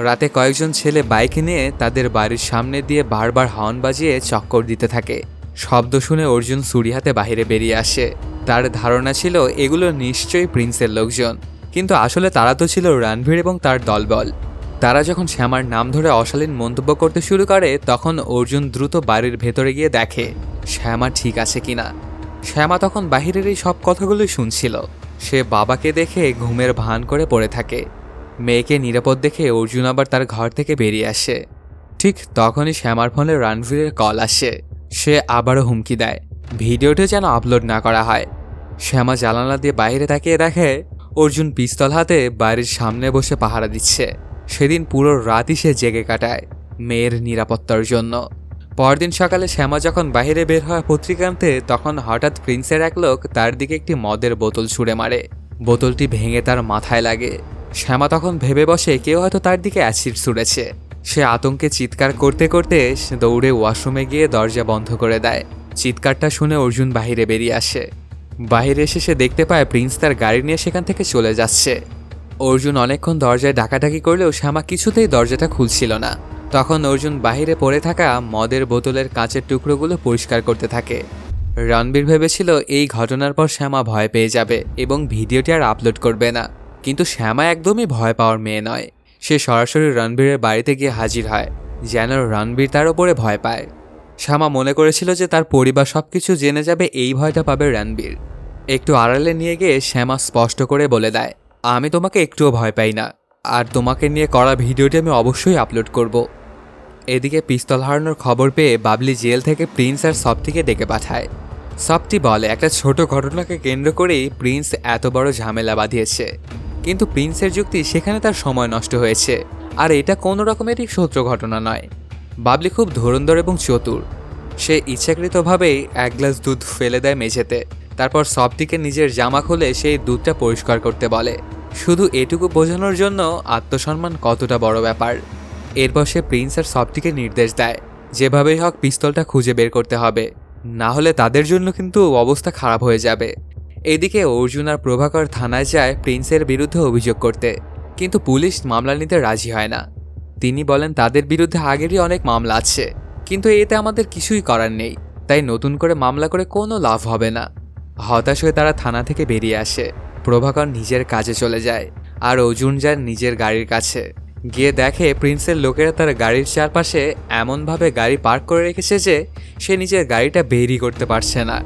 রাতে কয়েকজন ছেলে বাইকে নিয়ে তাদের বাড়ির সামনে দিয়ে বারবার হর্ন বাজিয়ে চক্কর দিতে থাকে। শব্দ শুনে অর্জুন ছুরি হাতে বাইরে বেরিয়ে আসে। তার ধারণা ছিল এগুলো নিশ্চয়ই প্রিন্সের লোকজন, কিন্তু আসলে তারা তো ছিল রণবীর এবং তার দলবল। তারা যখন শ্যামার নাম ধরে অশালীন মন্তব্য করতে শুরু করে তখন অর্জুন দ্রুত বাড়ির ভেতরে গিয়ে দেখে শ্যামা ঠিক আছে কিনা। শ্যামা তখন বাহিরের এই সব কথাগুলোই শুনছিল। সে বাবাকে দেখে ঘুমের ভান করে পড়ে থাকে। মেয়েকে নিরাপদ দেখে অর্জুন আবার তার ঘর থেকে বেরিয়ে আসে। ঠিক তখনই শ্যামার ফোনে রণবীরের কল আসে। সে আবারও হুমকি দেয় ভিডিওটি যেন আপলোড না করা হয়। শ্যামা জানালা দিয়ে বাইরে তাকিয়ে দেখে অর্জুন পিস্তল হাতে বাড়ির সামনে বসে পাহারা দিচ্ছে। সেদিন পুরো রাতই সে জেগে কাটায় মেয়ের নিরাপত্তার জন্য। পরদিন সকালে শ্যামা যখন বাইরে বের হয় পত্রিকা আনতে, তখন হঠাৎ প্রিন্সের এক লোক তার দিকে একটি মদের বোতল ছুঁড়ে মারে। বোতলটি ভেঙে তার মাথায় লাগে। শ্যামা তখন ভেবে বসে কেউ হয়তো তার দিকে অ্যাসিড ছুঁড়েছে। সে আতঙ্কে চিৎকার করতে করতে দৌড়ে ওয়াশরুমে গিয়ে দরজা বন্ধ করে দেয়। চিৎকারটা শুনে অর্জুন বাহিরে বেরিয়ে আসে। বাহিরে এসে সে দেখতে পায় প্রিন্স তার গাড়ি নিয়ে সেখান থেকে চলে যাচ্ছে। অর্জুন অনেকক্ষণ দরজায় ডাকাডাকি করলেও শ্যামা কিছুতেই দরজাটা খুলছিল না। তখন অর্জুন বাহিরে পড়ে থাকা মদের বোতলের কাঁচের টুকরোগুলো পরিষ্কার করতে থাকে। রণবীর ভেবেছিল এই ঘটনার পর শ্যামা ভয় পেয়ে যাবে এবং ভিডিওটি আর আপলোড করবে না, কিন্তু শ্যামা একদমই ভয় পাওয়ার মেয়ে নয়। সে সরাসরি রণবীরের বাড়িতে গিয়ে হাজির হয় যেন রণবীর তার ওপরে ভয় পায়। শ্যামা মনে করেছিল যে তার পরিবার সবকিছু জেনে যাবে, এই ভয়টা পাবে রণবীর। একটু আড়ালে নিয়ে গিয়ে শ্যামা স্পষ্ট করে বলে দেয়, আমি তোমাকে একটুও ভয় পাই না, আর তোমাকে নিয়ে করা ভিডিওটি আমি অবশ্যই আপলোড করব। এদিকে পিস্তল হারানোর খবর পেয়ে বাবলি জেল থেকে প্রিন্স আর সফটিকে ডেকে পাঠায়। সফটি বলে একটা ছোট ঘটনাকে কেন্দ্র করেই প্রিন্স এত বড় ঝামেলা বাঁধিয়েছে, কিন্তু প্রিন্সের যুক্তি সেখানে তার সময় নষ্ট হয়েছে, আর এটা কোনো রকমেরই সূত্র ঘটনা নয়। বাবলি খুব ধুরন্ধর এবং চতুর। সে ইচ্ছাকৃতভাবেই এক গ্লাস দুধ ফেলে দেয় মেঝেতে। তারপর সফটিকে নিজের জামা খুলে সেই দুধটা পরিষ্কার করতে বলে, শুধু এটুকু বোঝানোর জন্য আত্মসম্মান কতটা বড় ব্যাপার। এরপর সে প্রিন্স আর সফটিকে নির্দেশ দেয় যেভাবেই হোক পিস্তলটা খুঁজে বের করতে হবে, না হলে তাদের জন্য কিন্তু অবস্থা খারাপ হয়ে যাবে। এদিকে অর্জুন আর প্রভাকর থানায় যায় প্রিন্সের বিরুদ্ধে অভিযোগ করতে, কিন্তু পুলিশ মামলা নিতে রাজি হয় না। তিনি বলেন তাদের বিরুদ্ধে আগেরই অনেক মামলা আছে, কিন্তু এতে আমাদের কিছুই করার নেই, তাই নতুন করে মামলা করে কোনো লাভ হবে না। হতাশ হয়ে তারা থানা থেকে বেরিয়ে আসে। প্রভাকর নিজের কাজে চলে যায় আর অর্জুন যায় নিজের গাড়ির কাছে। গিয়ে দেখে প্রিন্সের লোকেরা তার গাড়ির চারপাশে এমনভাবে গাড়ি পার্ক করে রেখেছে যে সে নিজের গাড়িটা বেরই করতে পারছে না।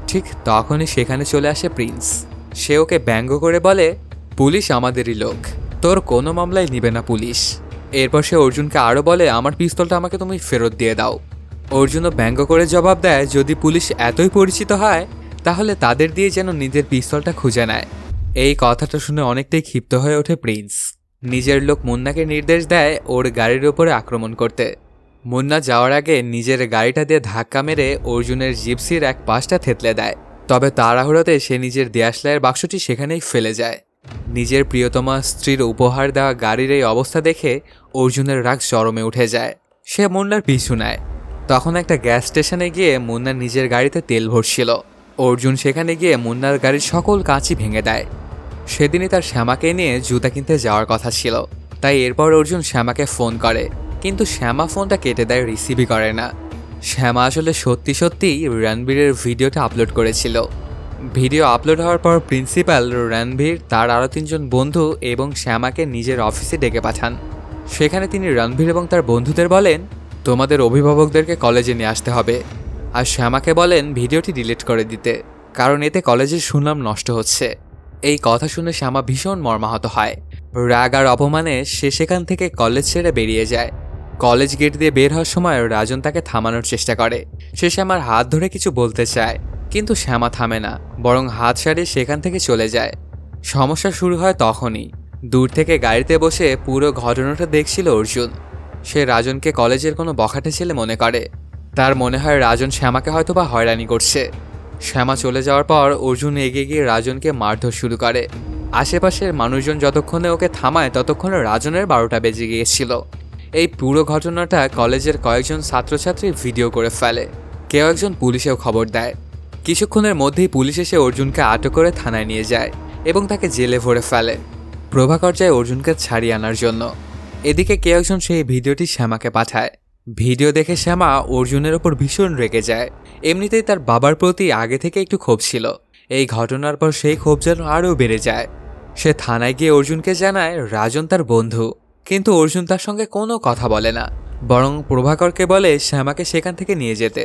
ঠিক তখনই সেখানে চলে আসে প্রিন্স। সে ওকে ব্যঙ্গ করে বলে, পুলিশ আমাদেরই লোক, তোর কোনো মামলাই নিবে না পুলিশ। এরপর সে অর্জুনকে আরও বলে, আমার পিস্তলটা আমাকে তুমি ফেরত দিয়ে দাও। অর্জুনও ব্যঙ্গ করে জবাব দেয়, যদি পুলিশ এতই পরিচিত হয় তাহলে তাদের দিয়ে যেন নিজের পিস্তলটা খুঁজে নেয়। এই কথাটা শুনে অনেকটাই ক্ষিপ্ত হয়ে ওঠে প্রিন্স। নিজের লোক মুন্নাকে নির্দেশ দেয় ওর গাড়ির ওপরে আক্রমণ করতে। মুন্না যাওয়ার আগে নিজের গাড়িটা দিয়ে ধাক্কা মেরে অর্জুনের জিপসির এক পাশটা থেতলে দেয়। তবে তাড়াহুড়োতে সে নিজের দেশলাইয়ের বাক্সটি সেখানেই ফেলে যায়। নিজের প্রিয়তমা স্ত্রীর উপহার দেওয়া গাড়ির এই অবস্থা দেখে অর্জুনের রাগ চরমে উঠে যায়। সে মুন্নার পিছু নেয়। তখন একটা গ্যাস স্টেশনে গিয়ে মুন্না নিজের গাড়িতে তেল ভরছিল। অর্জুন সেখানে গিয়ে মুন্নার গাড়ির সকল কাঁচই ভেঙে দেয়। সেদিনই তার শ্যামাকে নিয়ে জুতা কিনতে যাওয়ার কথা ছিল, তাই এরপর অর্জুন শ্যামাকে ফোন করে, কিন্তু শ্যামা ফোনটা কেটে দেয়, রিসিভই করে না। শ্যামা আসলে সত্যি সত্যিই রণবীরের ভিডিওটা আপলোড করেছিল। ভিডিও আপলোড হওয়ার পর প্রিন্সিপাল রণবীর তার আরও 3 জন বন্ধু এবং শ্যামাকে নিজের অফিসে ডেকে পাঠান। সেখানে তিনি রণবীর এবং তার বন্ধুদের বলেন, তোমাদের অভিভাবকদেরকে কলেজে নিয়ে আসতে হবে। আর শ্যামাকে বলেন ভিডিওটি ডিলিট করে দিতে, কারণ এতে কলেজের সুনাম নষ্ট হচ্ছে। এই কথা শুনে শ্যামা ভীষণ মর্মাহত হয়। রাগ আর অপমানে সে সেখান থেকে কলেজ ছেড়ে বেরিয়ে যায়। কলেজ গেট দিয়ে বের হওয়ার সময় রাজন তাকে থামানোর চেষ্টা করে। সে শ্যামার হাত ধরে কিছু বলতে চায়, কিন্তু শ্যামা থামে না, বরং হাত সারিয়ে সেখান থেকে চলে যায়। সমস্যা শুরু হয় তখনই। দূর থেকে গাড়িতে বসে পুরো ঘটনাটা দেখছিল অর্জুন। সে রাজনকে কলেজের কোনো বখাটে ছেলে মনে করে। তার মনে হয় রাজন শ্যামাকে হয়তোবা হয়রানি করছে। শ্যামা চলে যাওয়ার পর অর্জুন এগিয়ে গিয়ে রাজনকে মারধর শুরু করে। আশেপাশের মানুষজন যতক্ষণে ওকে থামায় ততক্ষণে রাজনের 12টা বেজে গিয়েছিল। এই পুরো ঘটনাটা কলেজের কয়েকজন ছাত্রছাত্রী ভিডিও করে ফেলে। কেউ একজন পুলিশেও খবর দেয়। কিছুক্ষণের মধ্যেই পুলিশ এসে অর্জুনকে আটক করে থানায় নিয়ে যায় এবং তাকে জেলে ভরে ফেলে। প্রভাকর যায় অর্জুনকে ছাড়িয়ে আনার জন্য। এদিকে কেউ একজন সেই ভিডিওটি শ্যামাকে পাঠায়। ভিডিও দেখে শ্যামা অর্জুনের ওপর ভীষণ রেগে যায়। এমনিতেই তার বাবার প্রতি আগে থেকে একটু ক্ষোভ ছিল, এই ঘটনার পর সেই ক্ষোভ যেন আরও বেড়ে যায়। সে থানায় গিয়ে অর্জুনকে জানায় রাজন তার বন্ধু, কিন্তু অর্জুন তার সঙ্গে কোনো কথা বলে না, বরং প্রভাকরকে বলে শ্যামাকে সেখান থেকে নিয়ে যেতে।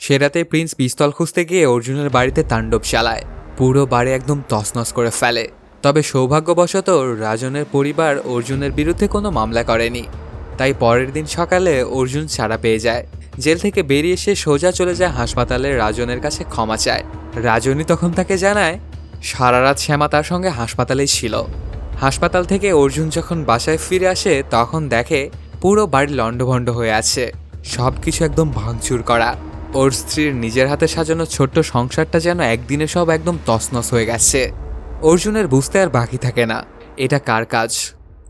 সে রাতে প্রিন্স পিস্তল খুঁজতে গিয়ে অর্জুনের বাড়িতে তাণ্ডব চালায়, পুরো বাড়ি একদম তছনছ করে ফেলে। তবে সৌভাগ্যবশত রাজনের পরিবার অর্জুনের বিরুদ্ধে কোনো মামলা করেনি, তাই পরের দিন সকালে অর্জুন ছাড়া পেয়ে যায়। জেল থেকে বেরিয়ে সে সোজা চলে যায় হাসপাতালে রাজনের কাছে ক্ষমা চায়। রাজনী তখন তাকে জানায় সারা রাত শ্যামা তার সঙ্গে হাসপাতালেই ছিল। হাসপাতাল থেকে অর্জুন যখন বাসায় ফিরে আসে তখন দেখে পুরো বাড়ি লণ্ডভণ্ড হয়ে আছে, সব কিছু একদম ভাঙচুর করা। ওর স্ত্রীর নিজের হাতে সাজানো ছোট্ট সংসারটা যেন একদিনে সব একদম তছনছ হয়ে গেছে। অর্জুনের বুঝতে আর বাকি থাকে না এটা কার কাজ।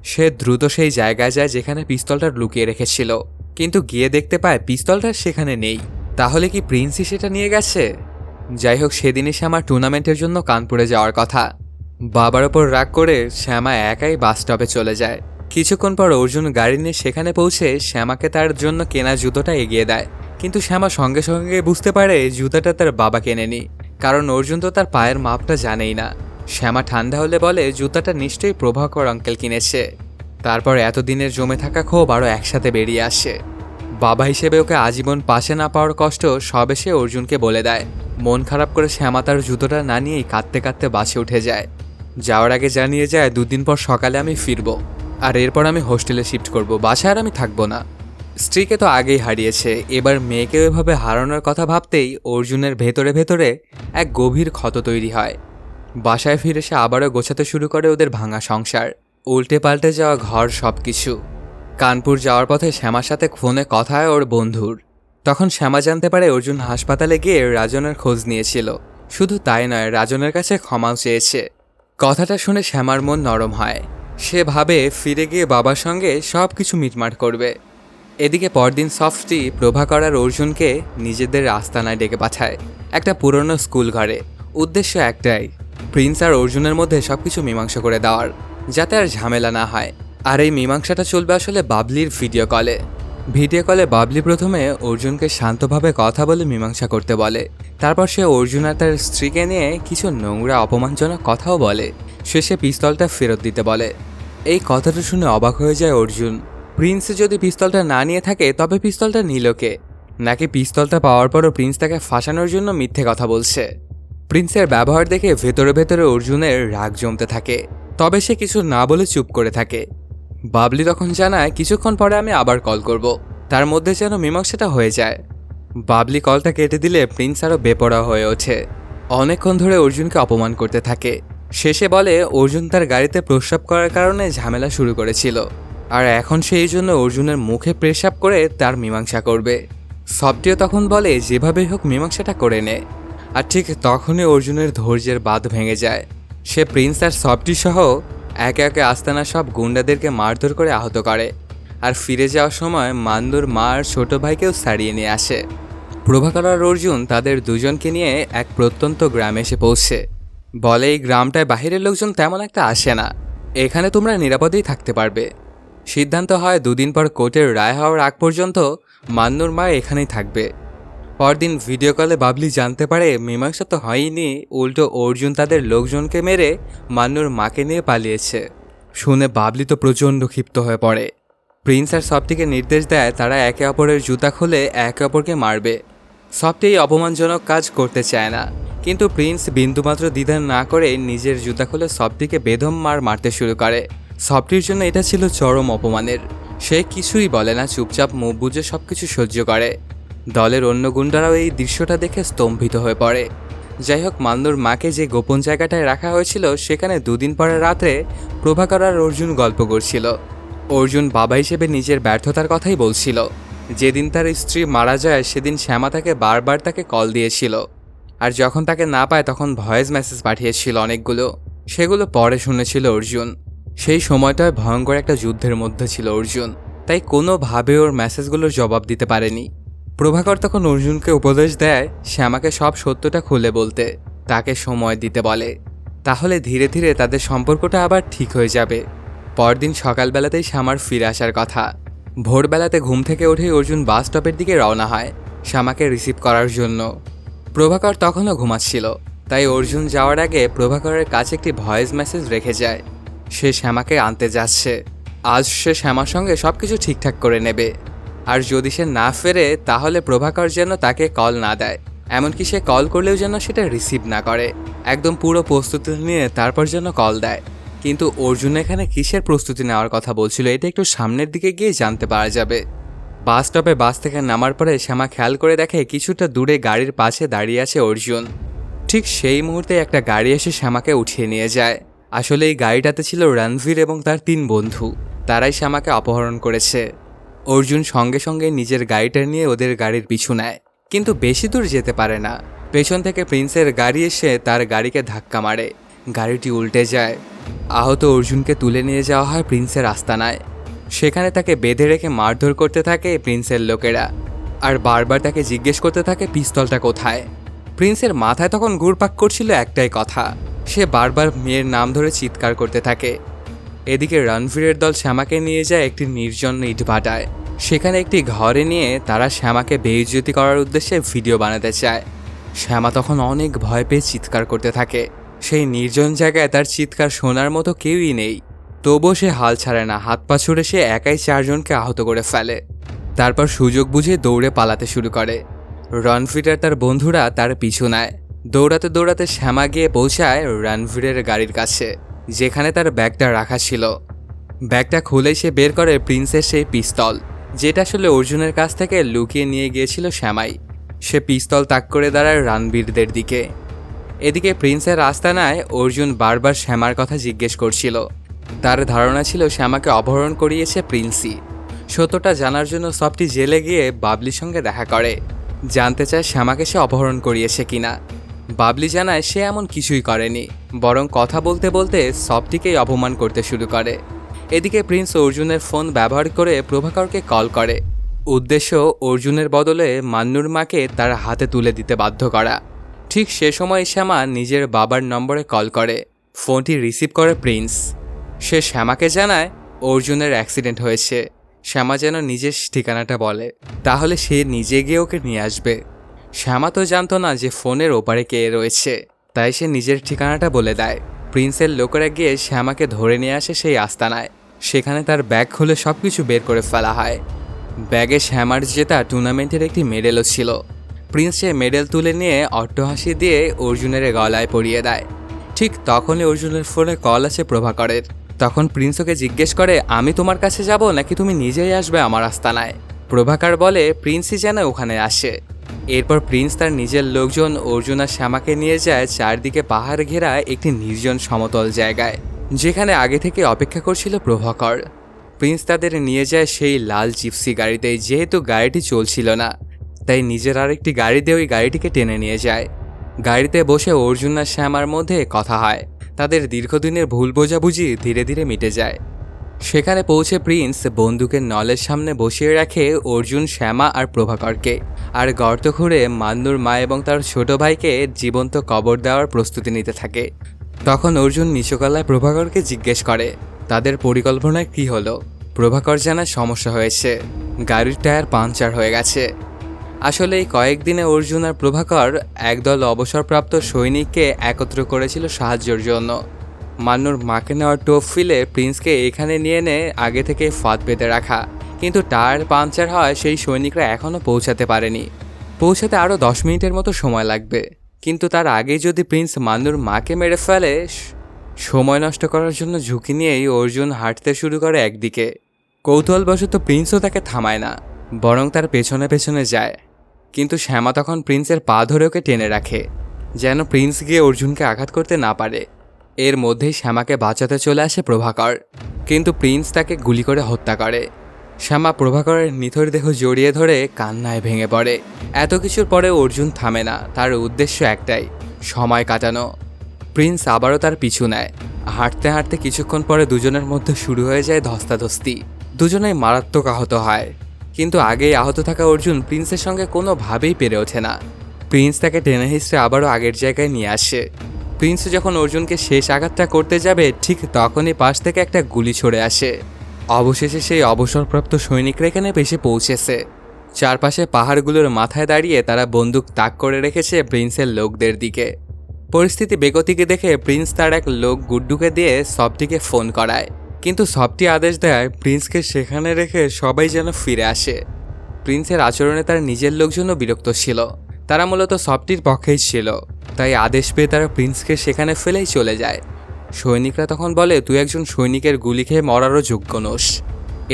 সে দ্রুত সেই জায়গায় যায় যেখানে পিস্তলটা লুকিয়ে রেখেছিল, কিন্তু গিয়ে দেখতে পায় পিস্তলটা সেখানে নেই। তাহলে কি প্রিন্সই সেটা নিয়ে গেছে? যাই হোক, সেদিনই শ্যামা টুর্নামেন্টের জন্য কানপুরে যাওয়ার কথা। বাবার ওপর রাগ করে শ্যামা একাই বাস স্টপে চলে যায়। কিছুক্ষণ পর অর্জুন গাড়ি নিয়ে সেখানে পৌঁছে শ্যামাকে তার জন্য কেনা জুতোটা এগিয়ে দেয়, কিন্তু শ্যামা সঙ্গে সঙ্গে বুঝতে পারে জুতাটা তার বাবা কেনেনি, কারণ অর্জুন তো তার পায়ের মাপটা জানেই না। শ্যামা ঠান্ডা হলে বলে জুতাটা নিশ্চয়ই প্রভাকর আঙ্কেল কিনেছে। তারপর এতদিনের জমে থাকা ক্ষোভ আরও একসাথে বেরিয়ে আসে। বাবা হিসেবে ওকে আজীবন পাশে না পাওয়ার কষ্ট সব এসে অর্জুনকে বলে দেয়। মন খারাপ করে শ্যামা তার জুতোটা না নিয়েই কাঁদতে কাঁদতে বাসে উঠে যায়। যাওয়ার আগে জানিয়ে যায় 2 দিন পর সকালে আমি ফিরব, আর এরপর আমি হোস্টেলে শিফট করব, বাসায় আর আমি থাকবো না। স্ত্রীকে তো আগেই হারিয়েছে, এবার মেয়েকেও এভাবে হারানোর কথা ভাবতেই অর্জুনের ভেতরে ভেতরে এক গভীর ক্ষত তৈরি হয়। বাসায় ফিরে সে আবারও গোছাতে শুরু করে ওদের ভাঙা সংসার, উল্টে পাল্টে যাওয়া ঘর, সব কিছু। কানপুর যাওয়ার পথে শ্যামার সাথে ফোনে কথা হয় ওর বন্ধুর। তখন শ্যামা জানতে পারে অর্জুন হাসপাতালে গিয়ে রাজনের খোঁজ নিয়েছিল। শুধু তাই নয়, রাজনের কাছে ক্ষমাও চেয়েছে। কথাটা শুনে শ্যামার মন নরম হয়। সে ভাবে ফিরে গিয়ে বাবার সঙ্গে সব কিছু মিটমাট করবে। এদিকে পরদিন সফটি প্রভাকর আর অর্জুনকে নিজেদের আস্তানায় ডেকে পাঠায়, একটা পুরনো স্কুল ঘরে। উদ্দেশ্য একটাই, প্রিন্স আর অর্জুনের মধ্যে সবকিছু মীমাংসা করে দেওয়ার, যাতে আর ঝামেলা না হয়। আর এই মীমাংসাটা চলবে আসলে বাবলির ভিডিও কলে বাবলি প্রথমে অর্জুনকে শান্তভাবে কথা বলে মীমাংসা করতে বলে। তারপর সে অর্জুন আর তার স্ত্রীকে নিয়ে কিছু নোংরা অপমানজনক কথাও বলে। শেষে পিস্তলটা ফেরত দিতে বলে। এই কথাটা শুনে অবাক হয়ে যায় অর্জুন। প্রিন্স যদি পিস্তলটা না নিয়ে থাকে তবে পিস্তলটা নিল কে? নাকি পিস্তলটা পাওয়ার পরও প্রিন্স তাকে ফাঁসানোর জন্য মিথ্যে কথা বলছে? প্রিন্সের ব্যবহার দেখে ভেতরে ভেতরে অর্জুনের রাগ জমতে থাকে, তবে সে কিছু না বলে চুপ করে থাকে। বাবলি তখন জানায় কিছুক্ষণ পরে আমি আবার কল করব, তার মধ্যে যেন মীমাংসাটা হয়ে যায়। বাবলি কলটা কেটে দিলে প্রিন্স আরও বেপরোয়া হয়ে ওঠে। অনেকক্ষণ ধরে অর্জুনকে অপমান করতে থাকে। শেষে বলে অর্জুন তার গাড়িতে প্রস্রাব করার কারণে ঝামেলা শুরু করেছিল, আর এখন সেই জন্য অর্জুনের মুখে প্রস্রাব করে তার মীমাংসা করবে। সবটিও তখন বলে যেভাবেই হোক মীমাংসাটা করে নে। আর ঠিক তখনই অর্জুনের ধৈর্যের বাঁধ ভেঙে যায়। সে প্রিন্স আর সফটি সহ একে একে আস্তানা সব গুন্ডাদেরকে মারধর করে আহত করে, আর ফিরে যাওয়ার সময় মান্দুর মা আর ছোট ভাইকেও ছাড়িয়ে নিয়ে আসে। প্রভাকর আর অর্জুন তাদের দুজনকে নিয়ে এক প্রত্যন্ত গ্রামে এসে পৌঁছে। বলে এই গ্রামটায় বাহিরের লোকজন তেমন একটা আসে না, এখানে তোমরা নিরাপদেই থাকতে পারবে। সিদ্ধান্ত হয় 2 দিন পর কোর্টের রায় হওয়ার আগ পর্যন্ত মান্নুর মা এখানেই থাকবে। পরদিন ভিডিও কলে বাবলি জানতে পারে মীমাংসা তো হয়নি, উল্টো অর্জুন তাদের লোকজনকে মেরে মান্নুর মাকে নিয়ে পালিয়েছে। শুনে বাবলি তো প্রচণ্ড ক্ষিপ্ত হয়ে পড়ে। প্রিন্স আর সফটিকে নির্দেশ দেয় তারা একে অপরের জুতা খুলে একে অপরকে মারবে। সফটি এই অপমানজনক কাজ করতে চায় না, কিন্তু প্রিন্স বিন্দুমাত্র দ্বিধা না করে নিজের জুতা খুলে সফটিকে বেদম মারতে শুরু করে। সফটির জন্য এটা ছিল চরম অপমানের। সে কিছুই বলে না, চুপচাপ মুখ বুজে সবকিছু সহ্য করে। দলের অন্য গুন্ডারাও এই দৃশ্যটা দেখে স্তম্ভিত হয়ে পড়ে। যাই হোক, মান্নুর মাকে যে গোপন জায়গাটায় রাখা হয়েছিল সেখানে 2 দিন পরে রাত্রে প্রভাকর আর অর্জুন গল্প করছিল। অর্জুন বাবা হিসেবে নিজের ব্যর্থতার কথাই বলছিল। যেদিন তার স্ত্রী মারা যায় সেদিন শ্যামা তাকে বারবার তাকে কল দিয়েছিল, আর যখন তাকে না পায় তখন ভয়েস মেসেজ পাঠিয়েছিল অনেকগুলো। সেগুলো পরে শুনেছিল অর্জুন। সেই সময়টায় ভয়ঙ্কর একটা যুদ্ধের মধ্যে ছিল অর্জুন, তাই কোনোভাবে ওর মেসেজগুলোর জবাব দিতে পারেনি। প্রভাকর তখন অর্জুনকে উপদেশ দেয় শ্যামাকে সব সত্যটা খুলে বলতে, তাকে সময় দিতে বলে। তাহলে ধীরে ধীরে তাদের সম্পর্কটা আবার ঠিক হয়ে যাবে। পরদিন সকালবেলাতেই শ্যামার ফিরে আসার কথা। ভোরবেলাতে ঘুম থেকে উঠেই অর্জুন বাস স্টপের দিকে রওনা হয় শ্যামাকে রিসিভ করার জন্য। প্রভাকর তখনও ঘুমাচ্ছিল, তাই অর্জুন যাওয়ার আগে প্রভাকরের কাছে একটি ভয়েস মেসেজ রেখে যায়। সে শ্যামাকে আনতে যাচ্ছে। আজ সে শ্যামার সঙ্গে সবকিছু ঠিকঠাক করে নেবে, আর যদি সে না ফেরে তাহলে প্রভাকর যেন তাকে কল না দেয়, এমনকি সে কল করলেও যেন সেটা রিসিভ না করে। একদম পুরো প্রস্তুতি নিয়ে তারপর যেন কল দেয়। কিন্তু অর্জুন এখানে কিসের প্রস্তুতি নেওয়ার কথা বলছিল এটা একটু সামনের দিকে গিয়ে জানতে পারা যাবে। বাস স্টপে বাস থেকে নামার পরে শ্যামা খেয়াল করে দেখে কিছুটা দূরে গাড়ির পাশে দাঁড়িয়ে আছে অর্জুন। ঠিক সেই মুহূর্তে একটা গাড়ি এসে শ্যামাকে উঠিয়ে নিয়ে যায়। আসলে এই গাড়িটাতে ছিল রণবীর এবং তার 3 বন্ধু। তারাই শ্যামাকে অপহরণ করেছে। অর্জুন সঙ্গে সঙ্গে নিজের গাড়িটা নিয়ে ওদের গাড়ির পিছু নেয়, কিন্তু বেশি দূর যেতে পারে না। পেছন থেকে প্রিন্সের গাড়ি এসে তার গাড়িকে ধাক্কা মারে। গাড়িটি উল্টে যায়। আহত অর্জুনকে তুলে নিয়ে যাওয়া হয় প্রিন্সের আস্তানায়। সেখানে তাকে বেঁধে রেখে মারধর করতে থাকে প্রিন্সের লোকেরা, আর বারবার তাকে জিজ্ঞেস করতে থাকে পিস্তলটা কোথায়। প্রিন্সের মাথায় তখন ঘুরপাক করছিল একটাই কথা, সে বারবার মেয়ের নাম ধরে চিৎকার করতে থাকে। এদিকে রণবীরের দল শ্যামাকে নিয়ে যায় একটি নির্জন ইটভাটায়। সেখানে একটি ঘরে নিয়ে তারা শ্যামাকে বেইজ্জতি করার উদ্দেশ্যে ভিডিও বানাতে চায়। শ্যামা তখন অনেক ভয় পেয়ে চিৎকার করতে থাকে। সেই নির্জন জায়গায় তার চিৎকার শোনার মতো কেউই নেই, তবুও সে হাল ছাড়ে না। হাত পা ছুড়ে সে একাই 4 জনকে আহত করে ফেলে। তারপর সুযোগ বুঝে দৌড়ে পালাতে শুরু করে। রণবীর আর তার বন্ধুরা তার পিছু নেয়। দৌড়াতে দৌড়াতে শ্যামা গিয়ে পৌঁছায় রণবীরের গাড়ির কাছে, যেখানে তার ব্যাগটা রাখা ছিল। ব্যাগটা খুলেই সে বের করে প্রিন্সের সেই পিস্তল, যেটা আসলে অর্জুনের কাছ থেকে লুকিয়ে নিয়ে গিয়েছিল শ্যামাই। সে পিস্তল তাক করে দাঁড়ায় রণবীরদের দিকে। এদিকে প্রিন্সের আস্তানায় অর্জুন বারবার শ্যামার কথা জিজ্ঞেস করছিল। তার ধারণা ছিল শ্যামাকে অপহরণ করিয়েছে প্রিন্সই। সত্যটা জানার জন্য সফটি জেলে গিয়ে বাবলির সঙ্গে দেখা করে, জানতে চায় শ্যামাকে সে অপহরণ করিয়েছে কিনা। বাবলি জানায় সে এমন কিছুই করেনি, বরং কথা বলতে বলতে সফটিকেই অপমান করতে শুরু করে। এদিকে প্রিন্স অর্জুনের ফোন ব্যবহার করে প্রভাকরকে কল করে। উদ্দেশ্য অর্জুনের বদলে মান্নুর মাকে তার হাতে তুলে দিতে বাধ্য করা। ঠিক সে সময় শ্যামা নিজের বাবার নম্বরে কল করে। ফোনটি রিসিভ করে প্রিন্স। সে শ্যামাকে জানায় অর্জুনের অ্যাক্সিডেন্ট হয়েছে। শ্যামা যেন নিজের ঠিকানাটা বলে, তাহলে সে নিজে গিয়ে ওকে নিয়ে আসবে। শ্যামা তো জানতো না যে ফোনের ওপারে কে রয়েছে, তাই সে নিজের ঠিকানাটা বলে দেয়। প্রিন্সের লোকেরা গিয়ে শ্যামাকে ধরে নিয়ে আসে সেই আস্তানায়। সেখানে তার ব্যাগ খুলে সবকিছু বের করে ফেলা হয়। ব্যাগে শ্যামার জেতা টুর্নামেন্টের একটি মেডেলও ছিল। প্রিন্স সে মেডেল তুলে নিয়ে অট্টহাসি দিয়ে অর্জুনের গলায় পরিয়ে দেয়। ঠিক তখনই অর্জুনের ফোনে কল আসে প্রভাকরের। তখন প্রিন্স ওকে জিজ্ঞেস করে, আমি তোমার কাছে যাব নাকি তুমি নিজেই আসবে আমার আস্তানায়? প্রভাকর বলে প্রিন্সই যেন ওখানে আসে। এরপর প্রিন্স তার নিজের লোকজন অর্জুন আর শ্যামাকে নিয়ে যায় চারদিকে পাহাড় ঘেরা একটি নির্জন সমতল জায়গায়, যেখানে আগে থেকে অপেক্ষা করছিল প্রভাকর। প্রিন্স তাদের নিয়ে যায় সেই লাল জিপসি গাড়িতে। যেহেতু গাড়িটি চলছিল না, তাই নিজের আরেকটি গাড়িতে ওই গাড়িটিকে টেনে নিয়ে যায়। গাড়িতে বসে অর্জুন আর শ্যামার মধ্যে কথা হয়। তাদের দীর্ঘদিনের ভুল বোঝাবুঝি ধীরে ধীরে মিটে যায়। সেখানে পৌঁছে প্রিন্স বন্দুকের নলের সামনে বসিয়ে রাখে অর্জুন, শ্যামা আর প্রভাকরকে, আর গর্ত খুঁড়ে মান্নুর মা এবং তার ছোট ভাইকে জীবন্ত কবর দেওয়ার প্রস্তুতি নিতে থাকে। তখন অর্জুন নিচু গলায় প্রভাকরকে জিজ্ঞেস করে তাদের পরিকল্পনায় কী হলো। প্রভাকর জানায় সমস্যা হয়েছে, গাড়ির টায়ার পাংচার হয়ে গেছে। আসলে এই কয়েকদিনে অর্জুন আর প্রভাকর একদল অবসরপ্রাপ্ত সৈনিককে একত্র করেছিল সাহায্যের জন্য। মান্নুর মাকে নেওয়ার টোপ ফিলে প্রিন্সকে এখানে নিয়ে এনে আগে থেকে ফাঁদ পেতে রাখা, কিন্তু টায়ার পাংচার হয় সেই সৈনিকরা এখনও পৌঁছাতে পারেনি। পৌঁছাতে আরও 10 মিনিটের মতো সময় লাগবে, কিন্তু তার আগেই যদি প্রিন্স মান্নুর মাকে মেরে ফেলে। সময় নষ্ট করার জন্য ঝুঁকি নিয়েই অর্জুন হাঁটতে শুরু করে একদিকে। কৌতূহলবশত প্রিন্সও তাকে থামায় না, বরং তার পেছনে পেছনে যায়। কিন্তু শ্যামা তখন প্রিন্সের পা ধরে ওকে টেনে রাখে, যেন প্রিন্স গিয়ে অর্জুনকে আঘাত করতে না পারে। এর মধ্যেই শ্যামাকে বাঁচাতে চলে আসে প্রভাকর, কিন্তু প্রিন্স তাকে গুলি করে হত্যা করে। শ্যামা প্রভাকরের নিথর দেহ জড়িয়ে ধরে কান্নায় ভেঙে পড়ে। এত কিছুর পরে অর্জুন থামে না, তার উদ্দেশ্য একটাই, সময় কাটানো। প্রিন্স আবারও তার পিছু নেয়। হাঁটতে হাঁটতে কিছুক্ষণ পরে দুজনের মধ্যে শুরু হয়ে যায় ধস্তাধস্তি। দুজনেই মারাত্মক আহত হয়, কিন্তু আগেই আহত থাকা অর্জুন প্রিন্সের সঙ্গে কোনোভাবেই পেরে ওঠে না। প্রিন্স তাকে টেনে হিঁচড়ে আবারও আগের জায়গায় নিয়ে আসে। প্রিন্স যখন অর্জুনকে শেষ আঘাতটা করতে যাবে ঠিক তখনই পাশ থেকে একটা গুলি ছড়ে আসে। অবশেষে সেই অবসরপ্রাপ্ত সৈনিকরা এখানে এসে পৌঁছেছে। চারপাশে পাহাড়গুলোর মাথায় দাঁড়িয়ে তারা বন্দুক তাক করে রেখেছে প্রিন্সের লোকদের দিকে। পরিস্থিতি বেগতিকে দেখে প্রিন্স তার এক লোক গুড্ডুকে দিয়ে সবটিকে ফোন করায়, কিন্তু সবটি আদেশ দেয় প্রিন্সকে সেখানে রেখে সবাই যেন ফিরে আসে। প্রিন্সের আচরণে তার নিজের লোকজনও বিরক্ত ছিল, তারা মূলত সবটির পক্ষেই ছিল, তাই আদেশ পেয়ে তারা প্রিন্সকে সেখানে ফেলেই চলে যায়। সৈনিকরা তখন বলে, তুই একজন সৈনিকের গুলি খেয়ে মরারও যোগ্য নোস।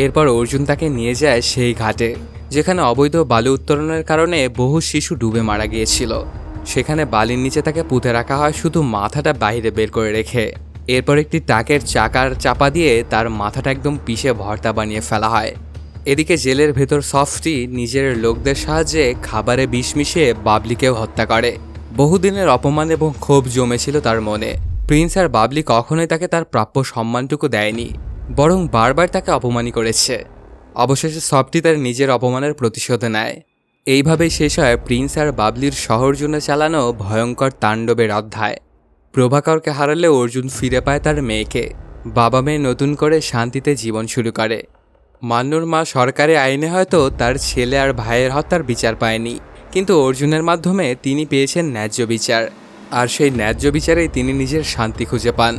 এরপর অর্জুন তাকে নিয়ে যায় সেই ঘাটে যেখানে অবৈধ বালু উত্তোলনের কারণে বহু শিশু ডুবে মারা গিয়েছিল। সেখানে বালির নিচে তাকে পুঁতে রাখা হয় শুধু মাথাটা বাইরে বের করে রেখে। এরপর একটি ট্রাকের চাকার চাপা দিয়ে তার মাথাটা একদম পিষে ভর্তা বানিয়ে ফেলা হয়। এদিকে জেলের ভেতর সফটি নিজের লোকদের সাহায্যে খাবারে বিষ মিশিয়ে বাবলিকেও হত্যা করে। বহুদিনের অপমান এবং ক্ষোভ জমেছিল তার মনে। প্রিন্স আর বাবলি কখনোই তাকে তার প্রাপ্য সম্মানটুকু দেয়নি, বরং বারবার তাকে অপমানই করেছে। অবশেষে সফটি তার নিজের অপমানের প্রতিশোধ নেয়। এইভাবেই শেষ হয় প্রিন্স আর বাবলির শহর জুড়ে চালানো ভয়ঙ্কর তাণ্ডবের অধ্যায়। প্রভাকরকে হারালে অর্জুন ফিরে পায় তার মেয়েকে। বাবা মেয়ে নতুন করে শান্তিতে জীবন শুরু করে। মান্নুর মা সরকারি আইনে হয়তো তার ছেলে আর ভাইয়ের হত্যার বিচার পায়নি, কিন্তু অর্জুনের মাধ্যমে তিনি পেয়েছেন ন্যায্য বিচার। আর সেই ন্যায্য বিচারেই তিনি নিজের শান্তি খুঁজে পান।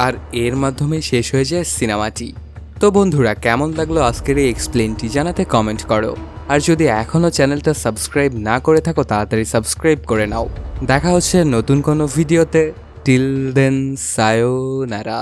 আর এর মাধ্যমে শেষ হয়ে যায় সিনেমাটি। তো বন্ধুরা, কেমন লাগলো আজকের এই এক্সপ্লেনটি জানাতে কমেন্ট করো। আর যদি এখনও চ্যানেলটা সাবস্ক্রাইব না করে থাকো তাড়াতাড়ি সাবস্ক্রাইব করে নাও। দেখা হচ্ছে নতুন কোনো ভিডিওতে। Till then সায়োনারা।